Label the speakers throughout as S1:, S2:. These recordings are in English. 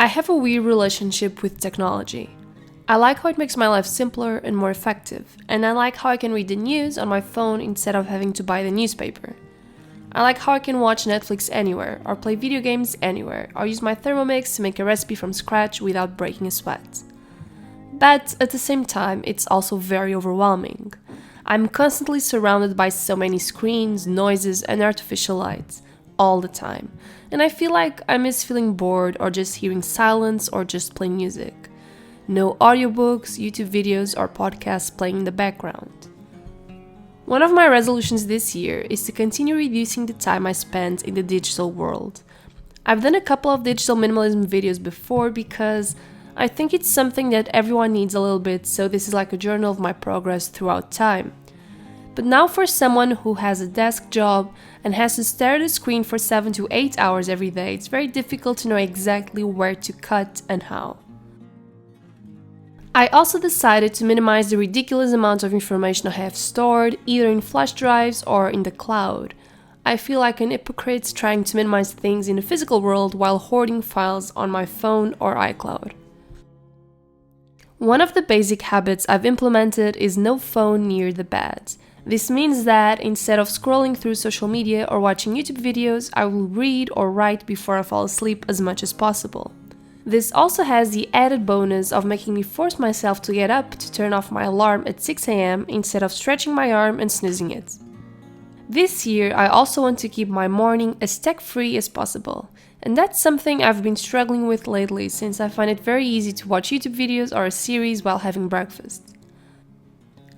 S1: I have a weird relationship with technology. I like how it makes my life simpler and more effective, and I like how I can read the news on my phone instead of having to buy the newspaper. I like how I can watch Netflix anywhere, or play video games anywhere, or use my thermomix to make a recipe from scratch without breaking a sweat. But at the same time, it's also very overwhelming. I'm constantly surrounded by so many screens, noises, and artificial lights, all the time, and I feel like I miss feeling bored or just hearing silence or just playing music. No audiobooks, YouTube videos, or podcasts playing in the background. One of my resolutions this year is to continue reducing the time I spend in the digital world. I've done a couple of digital minimalism videos before because I think it's something that everyone needs a little bit, so this is like a journal of my progress throughout time. But now for someone who has a desk job and has to stare at a screen for 7 to 8 hours every day, it's very difficult to know exactly where to cut and how. I also decided to minimize the ridiculous amount of information I have stored, either in flash drives or in the cloud. I feel like an hypocrite trying to minimize things in the physical world while hoarding files on my phone or iCloud. One of the basic habits I've implemented is no phone near the bed. This means that instead of scrolling through social media or watching YouTube videos, I will read or write before I fall asleep as much as possible. This also has the added bonus of making me force myself to get up to turn off my alarm at 6 a.m. instead of stretching my arm and snoozing it. This year, I also want to keep my morning as tech-free as possible, and that's something I've been struggling with lately since I find it very easy to watch YouTube videos or a series while having breakfast.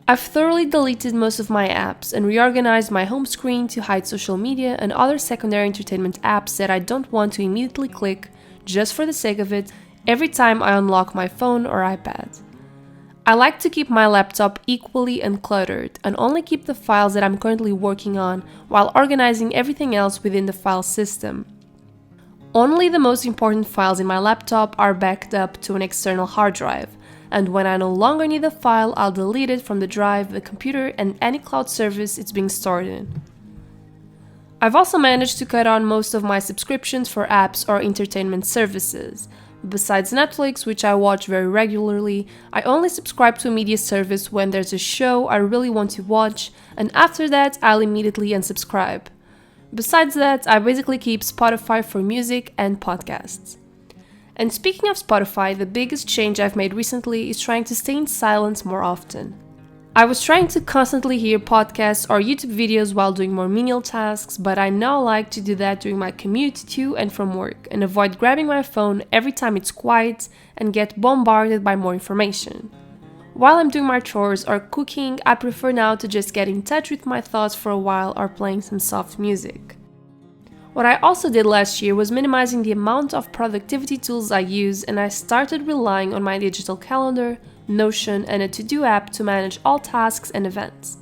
S1: I've thoroughly deleted most of my apps and reorganized my home screen to hide social media and other secondary entertainment apps that I don't want to immediately click just for the sake of it every time I unlock my phone or iPad. I like to keep my laptop equally uncluttered and only keep the files that I'm currently working on while organizing everything else within the file system. Only the most important files in my laptop are backed up to an external hard drive, and when I no longer need the file, I'll delete it from the drive, the computer, and any cloud service it's being stored in. I've also managed to cut on most of my subscriptions for apps or entertainment services. Besides Netflix, which I watch very regularly, I only subscribe to a media service when there's a show I really want to watch, and after that, I'll immediately unsubscribe. Besides that, I basically keep Spotify for music and podcasts. And speaking of Spotify, the biggest change I've made recently is trying to stay in silence more often. I was trying to constantly hear podcasts or YouTube videos while doing more menial tasks, but I now like to do that during my commute to and from work and avoid grabbing my phone every time it's quiet and get bombarded by more information. While I'm doing my chores or cooking, I prefer now to just get in touch with my thoughts for a while or playing some soft music. What I also did last year was minimizing the amount of productivity tools I use, and I started relying on my digital calendar, Notion, and a to-do app to manage all tasks and events.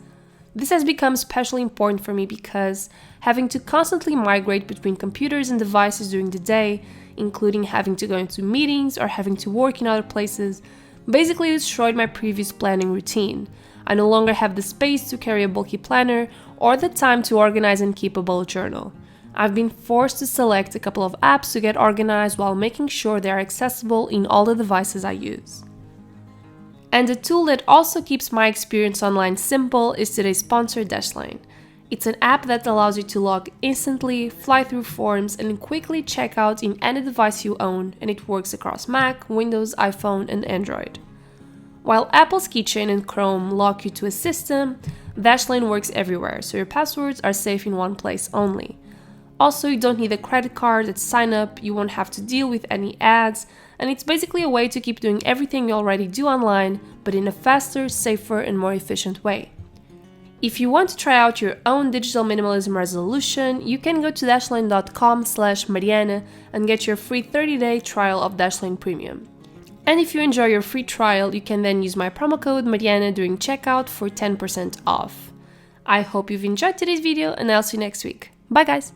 S1: This has become especially important for me because having to constantly migrate between computers and devices during the day, including having to go into meetings or having to work in other places, basically destroyed my previous planning routine. I no longer have the space to carry a bulky planner or the time to organize and keep a bullet journal. I've been forced to select a couple of apps to get organized while making sure they are accessible in all the devices I use. And a tool that also keeps my experience online simple is today's sponsor, Dashlane. It's an app that allows you to log instantly, fly through forms, and quickly check out in any device you own, and it works across Mac, Windows, iPhone, and Android. While Apple's Keychain and Chrome lock you to a system, Dashlane works everywhere, so your passwords are safe in one place only. Also, you don't need a credit card to sign up, you won't have to deal with any ads, and it's basically a way to keep doing everything you already do online, but in a faster, safer, and more efficient way. If you want to try out your own digital minimalism resolution, you can go to dashlane.com/Mariana and get your free 30-day trial of Dashlane Premium. And if you enjoy your free trial, you can then use my promo code Mariana during checkout for 10% off. I hope you've enjoyed today's video, and I'll see you next week. Bye guys!